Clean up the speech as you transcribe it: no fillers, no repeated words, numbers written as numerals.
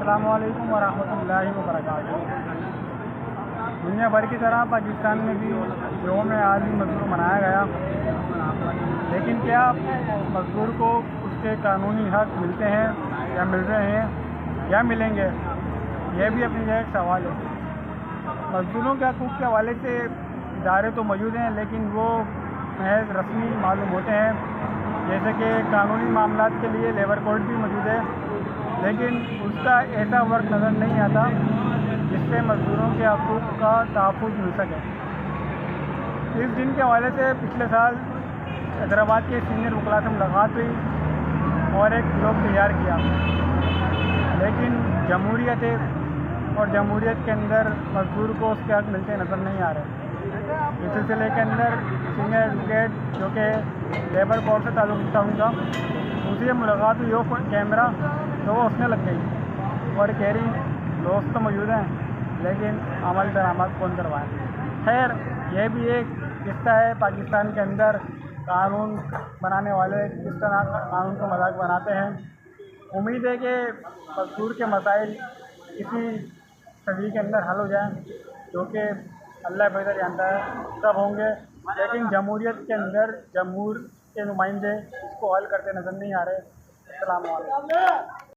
अस्सलामुअलैकुम वरहमतुल्लाहि वबरकातुहू। दुनिया भर की तरह पाकिस्तान में भी यौम आदमी मज़दूर मनाया गया, लेकिन क्या मज़दूर को उसके कानूनी हक़ मिलते हैं या मिल रहे हैं या मिलेंगे, यह भी अपनी जगह एक सवाल है। मज़दूरों के हकूक़ के हवाले से इदारे तो मौजूद हैं, लेकिन वो महज रस्मी मालूम होते हैं। जैसे कि कानूनी मामलात के लिए लेबर कोर्ट भी मौजूद है, लेकिन उसका ऐसा वर्क नज़र नहीं आता जिससे मज़दूरों के हकूक़ का तहफ़्फ़ुज़ मिल सके। इस दिन के हवाले से पिछले साल हैदराबाद के सीनियर वकला से मुलाकात हुई और एक ब्लॉग तैयार किया, लेकिन जमहूरियत है और जमहूरियत के अंदर मज़दूर को उसके हक़ मिलते नज़र नहीं आ रहे। इस सिलसिले के अंदर सीनियर एडवोकेट जो कि लेबर कोर्ट से ताल्लुक़ रखता उनका, उनसे मुलाकात हुई हो कैमरा, तो वो उसने लग गई और कह रही दोस्त तो मौजूद हैं लेकिन अमल दरामद कौन करवाए। खैर, यह भी एक किस्सा है पाकिस्तान के अंदर कानून बनाने वाले किस तरह कानून का मजाक बनाते हैं। उम्मीद है कि मज़दूर के मसाइल इसी सदी के अंदर हल हो जाएं, जो कि अल्लाह बेहतर जानता है कब होंगे, लेकिन जमहूरियत के अंदर जमहूर के नुमाइंदे इसको हल करते नज़र नहीं आ रहे। अस्सलाम वालेकुम।